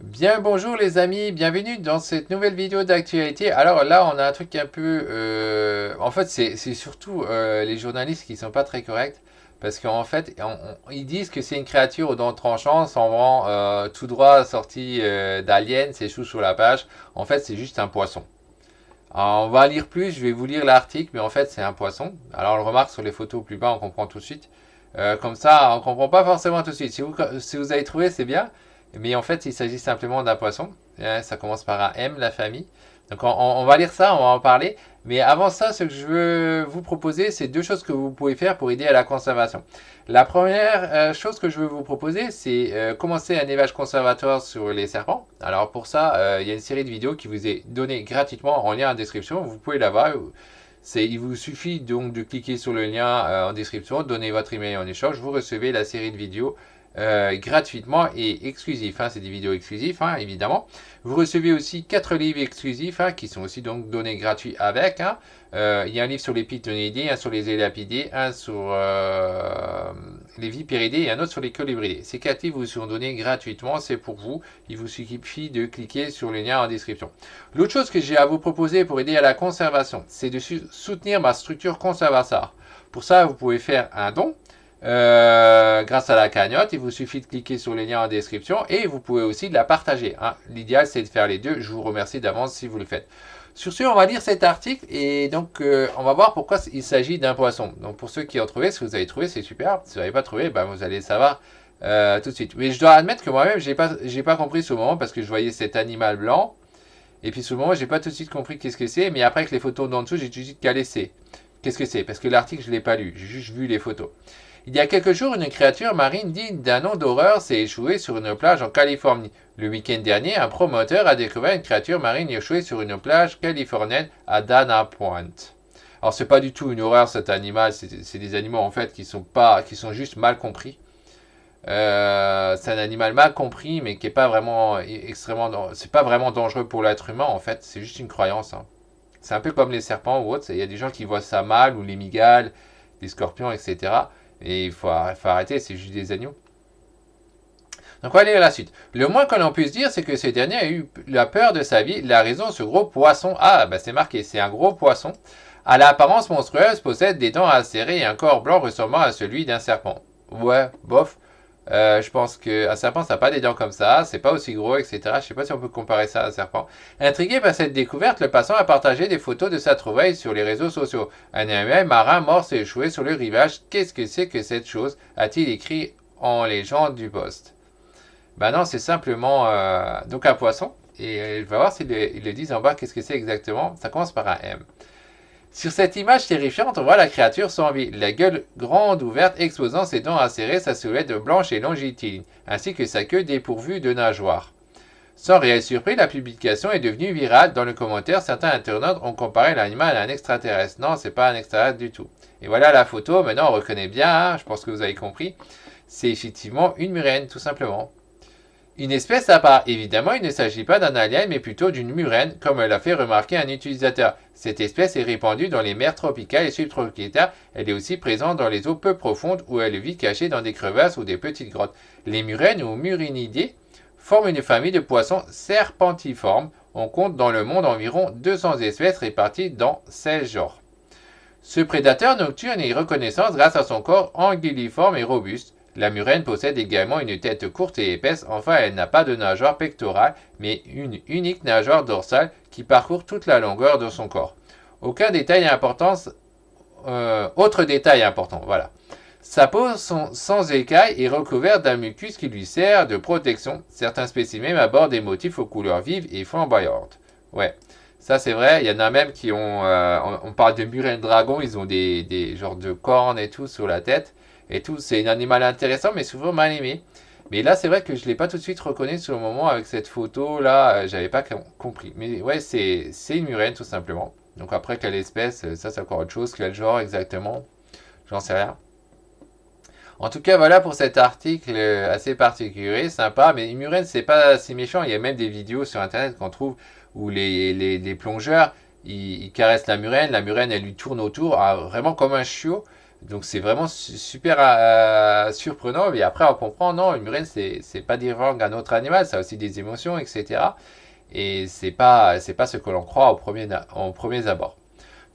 Bien bonjour les amis, bienvenue dans cette nouvelle vidéo d'actualité. Alors là on a un truc un peu... en fait c'est surtout les journalistes qui sont pas très corrects. Parce qu'en fait ils disent que c'est une créature aux dents tranchantes, semble tout droit sorti d'Alien, c'est sous sur la page. En fait c'est juste un poisson. Alors, on va lire plus, je vais vous lire l'article, mais en fait c'est un poisson. Alors on le remarque sur les photos plus bas, on comprend tout de suite. Comme ça, on comprend pas forcément tout de suite. Si vous avez trouvé, c'est bien. Mais en fait, il s'agit simplement d'un poisson. Ça commence par un M, la famille. Donc on va lire ça, on va en parler. Mais avant ça, ce que je veux vous proposer, c'est deux choses que vous pouvez faire pour aider à la conservation. La première chose que je veux vous proposer, c'est commencer un élevage conservatoire sur les serpents. Alors pour ça, il y a une série de vidéos qui vous est donnée gratuitement en lien en description. Vous pouvez la voir. Il vous suffit donc de cliquer sur le lien en description, donner votre email en échange, vous recevez la série de vidéos gratuitement et exclusif. Hein, c'est des vidéos exclusives, hein, évidemment. Vous recevez aussi 4 livres exclusifs hein, qui sont aussi donc donnés gratuits avec. Hein. Il y a un livre sur les pitoniidés, un sur les élapidés, un sur les vipéridés et un autre sur les colibridés. Ces 4 livres vous sont donnés gratuitement, c'est pour vous. Il vous suffit de cliquer sur le lien en description. L'autre chose que j'ai à vous proposer pour aider à la conservation, c'est de soutenir ma structure conservatoire. Pour ça, vous pouvez faire un don. Grâce à la cagnotte, il vous suffit de cliquer sur les liens en description et vous pouvez aussi la partager. Hein. L'idéal, c'est de faire les deux. Je vous remercie d'avance si vous le faites. Sur ce, on va lire cet article et donc on va voir pourquoi il s'agit d'un poisson. Donc pour ceux qui ont trouvé, si vous avez trouvé, c'est super. Si vous n'avez pas trouvé, ben, vous allez savoir tout de suite. Mais je dois admettre que moi-même, j'ai pas compris ce moment parce que je voyais cet animal blanc. Et puis sur le moment, j'ai pas tout de suite compris qu'est-ce que c'est. Mais après, avec les photos d'en dessous, j'ai tout de suite calé c'est. Qu'est-ce que c'est? Parce que l'article, je ne l'ai pas lu. J'ai juste vu les photos. Il y a quelques jours, une créature marine digne d'un nom d'horreur s'est échouée sur une plage en Californie. Le week-end dernier, un promoteur a découvert une créature marine échouée sur une plage californienne à Dana Point. Alors c'est pas du tout une horreur cet animal, c'est des animaux en fait qui sont juste mal compris. C'est un animal mal compris, mais qui est pas vraiment c'est pas vraiment dangereux pour l'être humain en fait. C'est juste une croyance. Hein. C'est un peu comme les serpents ou autres. Il y a des gens qui voient ça mal ou les migales, les scorpions, etc. Et il faut arrêter, c'est juste des agneaux. Donc on va aller à la suite. Le moins que l'on puisse dire, c'est que ce dernier a eu la peur de sa vie. La raison, ce gros poisson, ah bah c'est marqué, c'est un gros poisson, à l'apparence monstrueuse, possède des dents acérées et un corps blanc ressemblant à celui d'un serpent. Ouais, bof. Je pense qu'un serpent, ça n'a pas des dents comme ça, c'est pas aussi gros, etc. Je sais pas si on peut comparer ça à un serpent. Intrigué par cette découverte, le passant a partagé des photos de sa trouvaille sur les réseaux sociaux. Un animal marin mort s'est échoué sur le rivage. Qu'est-ce que c'est que cette chose? A-t-il écrit en légende du poste. Ben non, c'est simplement donc un poisson. Et je vais voir s'ils le disent en bas, qu'est-ce que c'est exactement. Ça commence par un M. Sur cette image terrifiante, on voit la créature sans vie, la gueule grande ouverte exposant ses dents acérées, sa silhouette blanche et longitudine, ainsi que sa queue dépourvue de nageoires. Sans réelle surprise, la publication est devenue virale. Dans le commentaire, certains internautes ont comparé l'animal à un extraterrestre. Non, c'est pas un extraterrestre du tout. Et voilà la photo, maintenant on reconnaît bien, hein, je pense que vous avez compris. C'est effectivement une murène, tout simplement. Une espèce à part. Évidemment, il ne s'agit pas d'un alien, mais plutôt d'une murène, comme l'a fait remarquer un utilisateur. Cette espèce est répandue dans les mers tropicales et subtropicales. Elle est aussi présente dans les eaux peu profondes où elle vit cachée dans des crevasses ou des petites grottes. Les murènes ou murinidés forment une famille de poissons serpentiformes. On compte dans le monde environ 200 espèces réparties dans 16 genres. Ce prédateur nocturne est reconnaissant grâce à son corps anguilliforme et robuste. La murène possède également une tête courte et épaisse. Enfin, elle n'a pas de nageoire pectorale, mais une unique nageoire dorsale qui parcourt toute la longueur de son corps. Autre détail important, voilà. Sa peau sans écailles est recouverte d'un mucus qui lui sert de protection. Certains spécimens abordent des motifs aux couleurs vives et flamboyantes. Ouais, ça c'est vrai. Il y en a même qui ont... on parle de murène dragon, ils ont des genres de cornes et tout sur la tête. Et tout, c'est un animal intéressant, mais souvent mal aimé. Mais là, c'est vrai que je ne l'ai pas tout de suite reconnu sur le moment avec cette photo-là. J'avais pas compris. Mais ouais, c'est une murène, tout simplement. Donc après, quelle espèce, ça c'est encore autre chose. Quel genre exactement? J'en sais rien. En tout cas, voilà pour cet article assez particulier, sympa. Mais une murène, c'est pas si méchant. Il y a même des vidéos sur Internet qu'on trouve où les plongeurs, ils caressent la murène. La murène, elle lui tourne autour, vraiment comme un chiot. Donc c'est vraiment super surprenant. Et après, on comprend, non, une murène, c'est pas différent d'un autre animal, ça a aussi des émotions, etc. Et c'est pas ce que l'on croit au premier abord.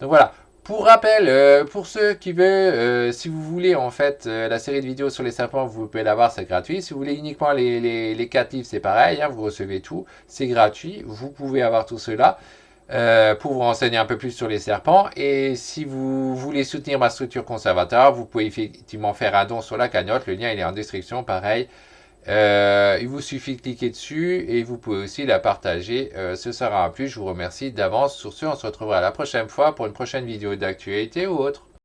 Donc voilà. Pour rappel, pour ceux qui veulent, si vous voulez en fait la série de vidéos sur les serpents, vous pouvez l'avoir, c'est gratuit. Si vous voulez uniquement les 4 livres, c'est pareil, hein, vous recevez tout, c'est gratuit. Vous pouvez avoir tout cela pour vous renseigner un peu plus sur les serpents. Et si vous voulez soutenir ma structure conservateur, vous pouvez effectivement faire un don sur la cagnotte. Le lien il est en description, pareil. Il vous suffit de cliquer dessus et vous pouvez aussi la partager. Ce sera un plus. Je vous remercie d'avance. Sur ce, on se retrouvera la prochaine fois pour une prochaine vidéo d'actualité ou autre.